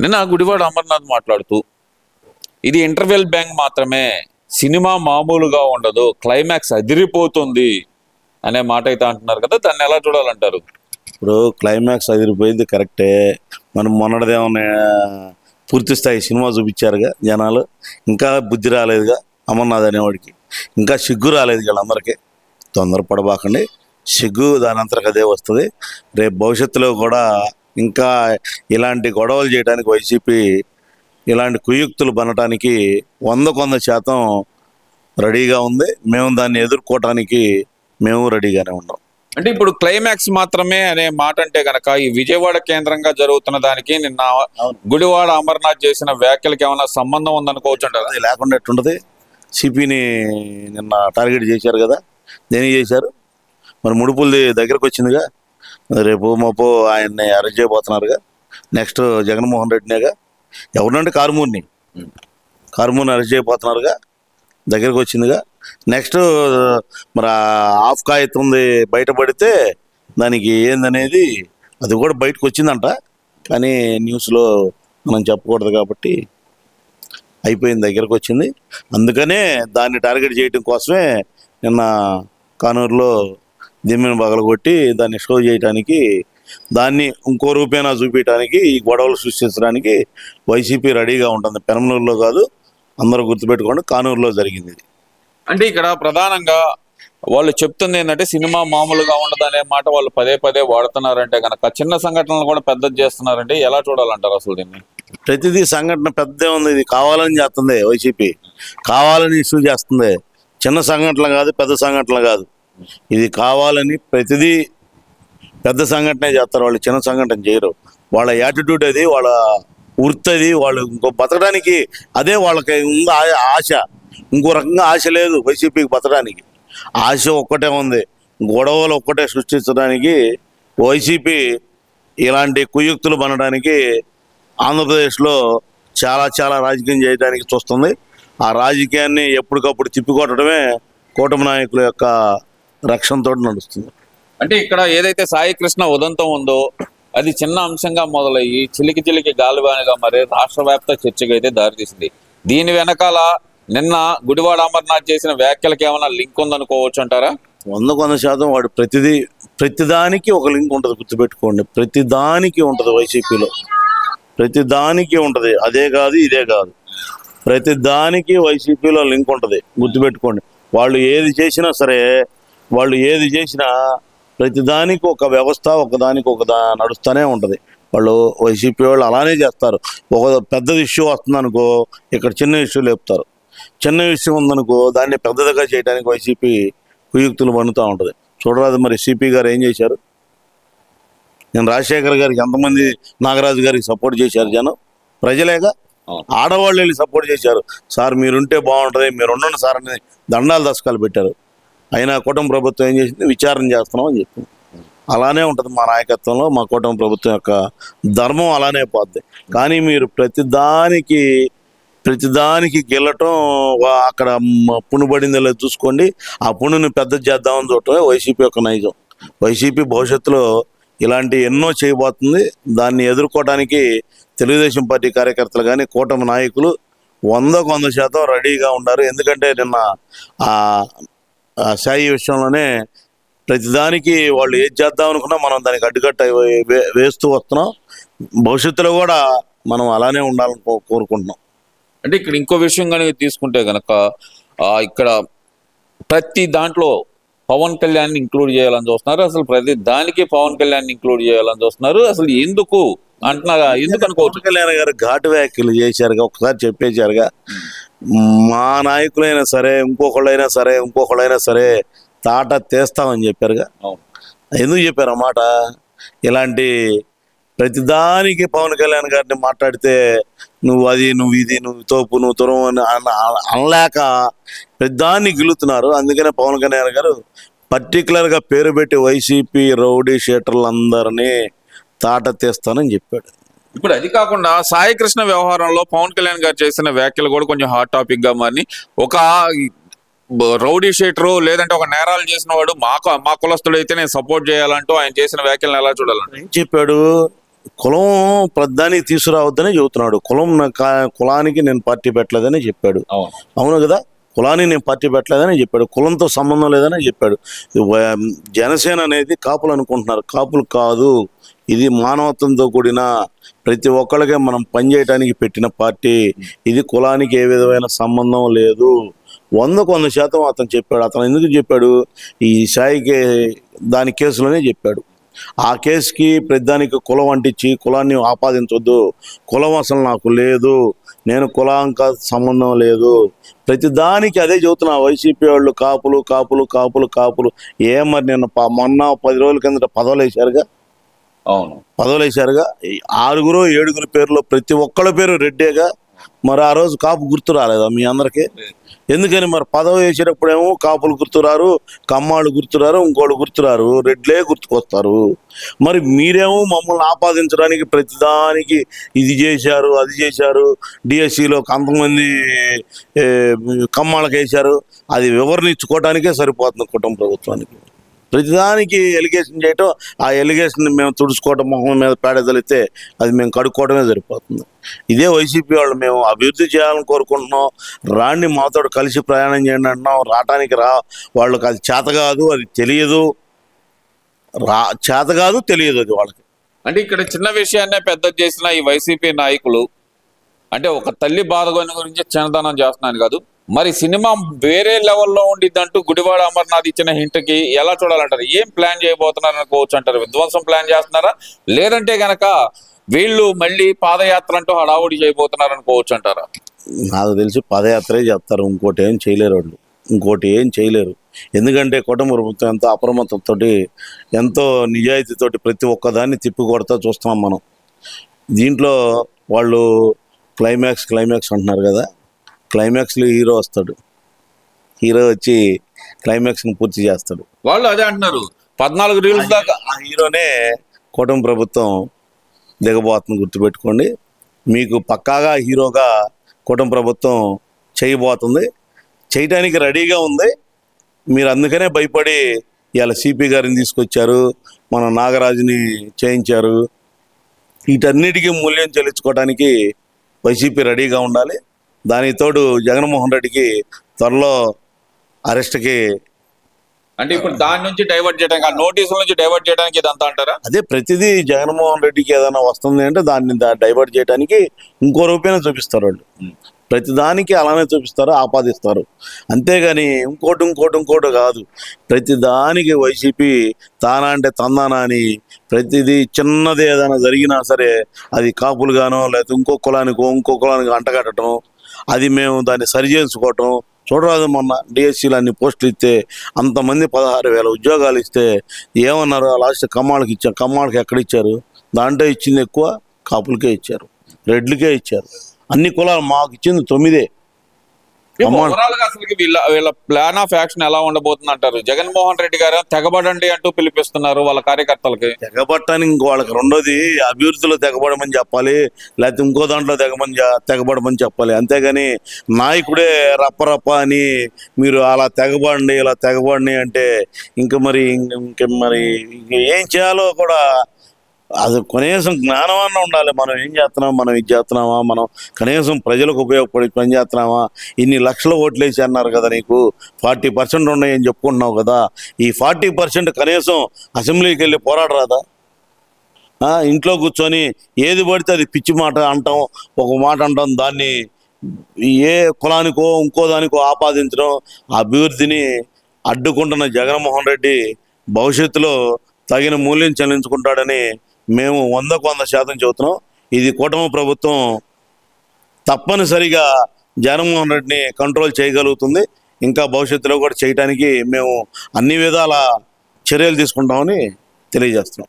నిన్న గుడివాడ అమర్నాథ్ మాట్లాడుతూ ఇది ఇంటర్వెల్ బ్యాంక్ మాత్రమే, సినిమా మామూలుగా ఉండదు, క్లైమాక్స్ అదిరిపోతుంది అనే మాట అయితే అంటున్నారు కదా, దాన్ని ఎలా చూడాలంటారు? ఇప్పుడు క్లైమాక్స్ అదిరిపోయింది కరెక్టే. మనం మొన్నటిదేమన్నా పూర్తి స్థాయి సినిమా చూపించారుగా జనాలు. ఇంకా బుద్ధి రాలేదుగా అమర్నాథ్ అనేవాడికి, ఇంకా సిగ్గు రాలేదు వీళ్ళందరికీ. తొందరపడబాకండి, సిగ్గు దాని అంతరకు అదే వస్తుంది. రేపు భవిష్యత్తులో కూడా ఇంకా ఇలాంటి గొడవలు చేయడానికి వైసీపీ ఇలాంటి కుయుక్తులు బనటానికి 100% రెడీగా ఉంది. మేము దాన్ని ఎదుర్కోవటానికి మేము రెడీగానే ఉన్నాం. అంటే ఇప్పుడు క్లైమాక్స్ మాత్రమే అనే మాట అంటే గనక ఈ విజయవాడ కేంద్రంగా జరుగుతున్న దానికి నిన్న గుడివాడ అమర్నాథ్ చేసిన వ్యాఖ్యలకి ఏమైనా సంబంధం ఉందనుకోవచ్చు అంటారా? అది లేకుండా ఎట్టుంటది? సిపిని నిన్న టార్గెట్ చేశారు కదా, దేనికి చేశారు? మరి ముడుపులది దగ్గరకు వచ్చిందిగా, రేపు మాపో ఆయన్ని అరెస్ట్ చేయబోతున్నారుగా. నెక్స్ట్ జగన్మోహన్ రెడ్డినేగా, ఎవరినంటే కారుమూరిని అరెస్ట్ చేయబోతున్నారుగా, దగ్గరకు వచ్చిందిగా. నెక్స్ట్ మరి ఆఫ్ కాగితంది బయటపడితే దానికి ఏందనేది అది కూడా బయటకు వచ్చిందంట, కానీ న్యూస్లో మనం చెప్పకూడదు కాబట్టి అయిపోయింది, దగ్గరకు వచ్చింది. అందుకనే దాన్ని టార్గెట్ చేయడం కోసమే నిన్న కానూరులో దిమ్మెను పగలగొట్టి దాన్ని షో చేయడానికి, దాన్ని ఇంకో రూపేణా చూపించడానికి, ఈ గొడవలు సృష్టించడానికి వైసీపీ రెడీగా ఉంటుంది. పెనమలూరులో కాదు, అందరూ గుర్తుపెట్టుకోండి, కానూరులో జరిగింది ఇది. అంటే ఇక్కడ ప్రధానంగా వాళ్ళు చెప్తుంది ఏంటంటే సినిమా మామూలుగా ఉండదు అనే మాట వాళ్ళు పదే పదే వాడుతున్నారంటే కనుక చిన్న సంఘటనలు కూడా పెద్దది చేస్తున్నారంటే ఎలా చూడాలంటారు అసలు దీన్ని? ప్రతిదీ సంఘటన పెద్దే ఉంది. ఇది కావాలని చేస్తుంది వైసీపీ, కావాలని ఇష్యూ చేస్తుంది. చిన్న సంఘటనలు కాదు, పెద్ద సంఘటనలు కాదు, ఇది కావాలని ప్రతిదీ పెద్ద సంఘటనే చేస్తారు. వాళ్ళు చిన్న సంఘటన చేయరు. వాళ్ళ యాటిట్యూడ్ అది, వాళ్ళ వృత్తి అది. వాళ్ళు ఇంకో బతకడానికి అదే వాళ్ళకి ఉంది ఆశ. ఇంకో రకంగా ఆశ లేదు వైసీపీకి బతకడానికి. ఆశ ఒక్కటే ఉంది, గొడవలు ఒక్కటే సృష్టించడానికి. వైసీపీ ఇలాంటి కుయుక్తులు పనడానికి ఆంధ్రప్రదేశ్లో చాలా రాజకీయం చేయడానికి చూస్తుంది. ఆ రాజకీయాన్ని ఎప్పటికప్పుడు తిప్పికొట్టడమే కూటమి నాయకుల యొక్క రక్షణతో నడుస్తుంది. అంటే ఇక్కడ ఏదైతే సాయి కృష్ణ ఉదంతం ఉందో అది చిన్న అంశంగా మొదలయ్యి చిలికి గాలివానిగా మరి రాష్ట్ర వ్యాప్త చర్చకు అయితే దారితీసింది. దీని వెనకాల నిన్న గుడివాడ అమర్నాథ్ చేసిన వ్యాఖ్యలకి ఏమైనా లింక్ ఉందనుకోవచ్చు అంటారా? 100% వాడు ప్రతిదానికి ఒక లింక్ ఉంటుంది, గుర్తుపెట్టుకోండి. ప్రతిదానికి ఉంటుంది వైసీపీలో, ప్రతిదానికి ఉంటుంది. అదే కాదు ఇదే కాదు, ప్రతిదానికి వైసీపీలో లింక్ ఉంటుంది, గుర్తుపెట్టుకోండి. వాళ్ళు ఏది చేసినా ప్రతిదానికి ఒక వ్యవస్థ, ఒకదానికి నడుస్తూనే ఉంటుంది. వాళ్ళు వైసీపీ వాళ్ళు అలానే చేస్తారు. ఒక పెద్దది ఇష్యూ వస్తుంది అనుకో, ఇక్కడ చిన్న ఇష్యూ లేపుతారు. చిన్న విషయం ఉందనుకో, దాన్ని పెద్దదిగా చేయడానికి వైసీపీ కుయుక్తులు పన్నుతూ ఉంటుంది. చూడరాదు మరి సిపి గారు ఏం చేశారు? నేను రాజశేఖర్ గారికి ఎంతమంది నాగరాజు గారికి సపోర్ట్ చేశారు జనం? ప్రజలేగా, ఆడవాళ్ళు వెళ్ళి సపోర్ట్ చేశారు. సార్ మీరుంటే బాగుంటుంది, మీరు ఉండండి సార్ అని దండాలు దశకాలు పెట్టారు. అయినా కూటమి ప్రభుత్వం ఏం చేసింది? విచారణ చేస్తున్నాం అని చెప్పింది. అలానే ఉంటుంది మా నాయకత్వంలో, మా కూటమి ప్రభుత్వం యొక్క ధర్మం అలానే పోద్ది. కానీ మీరు ప్రతిదానికి గెలటం, అక్కడ పుణుబడిందో లేదో చూసుకోండి, ఆ పుణుని పెద్ద చేద్దామని చూడటమే వైసీపీ యొక్క నైజం. వైసీపీ భవిష్యత్తులో ఇలాంటి ఎన్నో చేయబోతుంది. దాన్ని ఎదుర్కోవడానికి తెలుగుదేశం పార్టీ కార్యకర్తలు కానీ కూటమి నాయకులు 100% రెడీగా ఉన్నారు. ఎందుకంటే నిన్న సాయి విషయంలోనే ప్రతిదానికి వాళ్ళు ఏది చేద్దాం అనుకున్నా మనం దానికి అడ్డుకట్ట వేస్తూ వస్తున్నాం. భవిష్యత్తులో కూడా మనం అలానే ఉండాలని కోరుకుంటున్నాం. అంటే ఇక్కడ ఇంకో విషయం కానీ తీసుకుంటే గనక ఇక్కడ ప్రతి దాంట్లో పవన్ కళ్యాణ్ ఇంక్లూడ్ చేయాలని చూస్తున్నారు. అసలు ప్రతి దానికి పవన్ కళ్యాణ్ ఇంక్లూడ్ చేయాలని చూస్తున్నారు. అసలు ఎందుకు అంటున్నారా? ఎందుకు అనుకోవచ్చు? పవన్ కళ్యాణ్ గారు ఘాటు వ్యాఖ్యలు చేశారుగా, ఒకసారి చెప్పేశారుగా, మా నాయకులైనా సరే ఇంకొకళ్ళైనా సరే తాట తీస్తామని చెప్పారుగా. ఎందుకు చెప్పారు ఆ మాట? ఇలాంటి ప్రతిదానికి పవన్ కళ్యాణ్ గారిని మాట్లాడితే నువ్వు ఇది నువ్వు తోపు నువ్వు తురం అని అనలేక ప్రతిదాన్ని గిలుతున్నారు. అందుకనే పవన్ కళ్యాణ్ గారు పర్టికులర్గా పేరు పెట్టి వైసీపీ రౌడీ షీటర్లందరినీ తాట తీస్తానని చెప్పాడు. ఇప్పుడు అది కాకుండా సాయి కృష్ణ వ్యవహారంలో పవన్ కళ్యాణ్ గారు చేసిన వ్యాఖ్యలు కూడా కొంచెం హాట్ టాపిక్ గా మారి, ఒక రౌడీ షీటరు లేదంటే ఒక నేరాలు చేసిన వాడు మా కులస్తుడు అయితే నేను సపోర్ట్ చేయాలంటూ ఆయన చేసిన వ్యాఖ్యలను ఎలా చూడాలంటే? ఏం చెప్పాడు? కులం ప్రధానికి తీసుకురావద్దని చెబుతున్నాడు. కులానికి నేను పార్టీ పెట్టలేదని చెప్పాడు. అవును. అవును కదా, కులానికి నేను పార్టీ పెట్టలేదని చెప్పాడు. కులంతో సంబంధం లేదని చెప్పాడు. జనసేన అనేది కాపులు అనుకుంటున్నారు, కాపులు కాదు. ఇది మానవత్వంతో కూడిన ప్రతి ఒక్కళ్ళకే మనం పనిచేయడానికి పెట్టిన పార్టీ. ఇది కులానికి ఏ విధమైన సంబంధం లేదు. 100% అతను చెప్పాడు. అతను ఎందుకు చెప్పాడు? ఈ సాయికి దాని కేసులోనే చెప్పాడు. ఆ కేసుకి ప్రతిదానికి కులం అంటించి కులాన్ని ఆపాదించొద్దు, కులం అసలు నాకు లేదు, నేను కులాంక సంబంధం లేదు, ప్రతిదానికి అదే చెబుతున్నా. వైసీపీ వాళ్ళు కాపులు కాపులు కాపులు కాపులు. మరి నిన్న మొన్న 10 రోజుల కిందట పదవులు వేశారుగా. అవును, పదవులు వేశారుగా. 6 7 పేర్లో ప్రతి ఒక్కళ్ళ పేరు రెడ్డేగా. మరి ఆ రోజు కాపు గుర్తు రాలేదా మీ అందరికీ? ఎందుకని మరి పదవి వేసేటప్పుడేమో కాపులు గుర్తురారు, కమ్మాళ్ళు గుర్తురారు, ఇంకోళ్ళు గుర్తురారు, రెడ్లే గుర్తుకొస్తారు. మరి మీరేమో మమ్మల్ని ఆపాదించడానికి ప్రతిదానికి ఇది చేశారు, అది చేశారు, డిఎస్సిలో కొంతమంది కమ్మాళ్ళకి వేశారు. అది వివరణ ఇచ్చుకోవడానికే సరిపోతుంది కుటుంబ ప్రభుత్వానికి. ప్రతిదానికి ఎలిగేషన్ చేయటం, ఆ ఎలిగేషన్ మేము తుడుచుకోవటం, మొహం మీద పేడదలితే అది మేము కడుక్కోవడమే సరిపోతుంది. ఇదే వైసీపీ వాళ్ళు మేము అభివృద్ధి చేయాలని కోరుకుంటున్నాం, రాండి మాతో కలిసి ప్రయాణం చేయండి అంటున్నాం. రావటానికి వాళ్ళకి అది చేత కాదు, అది తెలియదు. చేత కాదు, తెలియదు అది వాళ్ళకి. అంటే ఇక్కడ చిన్న విషయాన్నే పెద్ద చేసిన ఈ వైసీపీ నాయకులు అంటే ఒక తల్లి బాధగొని గురించి చిన్నదనం చేస్తున్నాను కాదు, మరి సినిమా వేరే లెవెల్లో ఉండిద్దంటూ గుడివాడ అమర్నాథ్ ఇచ్చిన హింట్కి ఎలా చూడాలంటారు? ఏం ప్లాన్ చేయబోతున్నారు అనుకోవచ్చు అంటారు? విధ్వంసం ప్లాన్ చేస్తున్నారా, లేదంటే గనక వీళ్ళు మళ్ళీ పాదయాత్ర అంటూ హడావుడి చేయబోతున్నారు అనుకోవచ్చు అంటారా? నాకు తెలిసి పాదయాత్రే చేస్తారు, ఇంకోటి ఏం చేయలేరు వాళ్ళు, ఇంకోటి ఏం చేయలేరు. ఎందుకంటే కుటుంబ ప్రభుత్వం ఎంతో అప్రమత్తంతో, ఎంతో నిజాయితీతోటి ప్రతి ఒక్కదాన్ని తిప్పి కొడతా చూస్తున్నాం మనం. దీంట్లో వాళ్ళు క్లైమాక్స్ అంటున్నారు కదా, క్లైమాక్స్లో హీరో వస్తాడు, హీరో వచ్చి క్లైమాక్స్ని పూర్తి చేస్తాడు. వాళ్ళు అదే అంటున్నారు, 14 రీల్స్ దాకా ఆ హీరోనే కుటుంబ ప్రభుత్వం దిగబోతుంది, గుర్తుపెట్టుకోండి. మీకు పక్కాగా హీరోగా కుటుంబ ప్రభుత్వం చేయబోతుంది, చేయటానికి రెడీగా ఉంది. మీరు అందుకనే భయపడి ఇవాళ సిపి గారిని తీసుకొచ్చారు, మన నాగరాజుని చేయించారు. వీటన్నిటికీ మూల్యం చెల్లించుకోవడానికి వైసీపీ రెడీగా ఉండాలి. దానికి తోడు జగన్మోహన్ రెడ్డికి త్వరలో అరెస్ట్కి, అంటే ఇప్పుడు దాని నుంచి డైవర్ట్ చేయడానికి, ఆ నోటీసుల నుంచి డైవర్ట్ చేయడానికి ఇదంతా అంటారా? అదే ప్రతిదీ జగన్మోహన్ రెడ్డికి ఏదైనా వస్తుంది అంటే దాన్ని డైవర్ట్ చేయడానికి ఇంకో రూపేణ చూపిస్తారు వాళ్ళు. ప్రతిదానికి అలానే చూపిస్తారు, ఆపాదిస్తారు. అంతేగాని ఇంకోటి కాదు. ప్రతిదానికి వైసీపీ తానా అంటే తందానా అని ప్రతిదీ చిన్నది ఏదైనా జరిగినా సరే అది కాపులుగానో లేకపోతే ఇంకో కులానికి అంటగట్టడం, అది మేము దాన్ని సరి చేసుకోవటం. చూడరాదు, మొన్న డిఎస్సీలు అన్ని పోస్టులు ఇస్తే అంతమంది 16,000 ఉద్యోగాలు ఇస్తే ఏమన్నారు? లాస్ట్ కమ్మాళ్ళకి ఎక్కడ ఇచ్చారు? దాంట్లో ఇచ్చింది ఎక్కువ కాపులకే ఇచ్చారు, రెడ్లకే ఇచ్చారు. అన్ని కులాలు మాకు ఇచ్చింది 9. ఓవరాల్ గా అసలు వీళ్ళ ప్లాన్ ఆఫ్ యాక్షన్ ఎలా ఉండబోతుంది అంటారు? జగన్మోహన్ రెడ్డి గారు తెగబడండి అంటూ పిలిపిస్తున్నారు వాళ్ళ కార్యకర్తలకి. తెగబట్టడానికి ఇంకో వాళ్ళకి రెండోది అభివృద్ధిలో తెగబడమని చెప్పాలి, లేకపోతే ఇంకో దాంట్లో తెగబడమని చెప్పాలి. అంతేగాని నాయకుడే రప్ప అని మీరు అలా తెగబడండి ఇలా తెగబడండి అంటే మరి ఏం చేయాలో కూడా అది కనీసం జ్ఞానమన్నా ఉండాలి. మనం ఏం చేస్తున్నాం, మనం ఇది చేస్తున్నామా, మనం కనీసం ప్రజలకు ఉపయోగపడి పని చేస్తున్నామా? ఇన్ని లక్షల ఓట్లు వేసి అన్నారు కదా, నీకు 40% ఉన్నాయని చెప్పుకుంటున్నావు కదా, ఈ 40% కనీసం అసెంబ్లీకి వెళ్ళి పోరాడరాదా? ఇంట్లో కూర్చొని ఏది పడితే అది పిచ్చి మాట అంటాం, ఒక మాట అంటాం, దాన్ని ఏ కులానికో ఇంకో దానికో ఆపాదించడం, అభివృద్ధిని అడ్డుకుంటున్న జగన్మోహన్ రెడ్డి భవిష్యత్తులో తగిన మూల్యం చెల్లించుకుంటాడని మేము 100% చెబుతున్నాం. ఇది కూటమి ప్రభుత్వం తప్పనిసరిగా జగన్మోహన్ రెడ్డిని కంట్రోల్ చేయగలుగుతుంది. ఇంకా భవిష్యత్తులో కూడా చేయడానికి మేము అన్ని విధాల చర్యలు తీసుకుంటామని తెలియజేస్తున్నాం.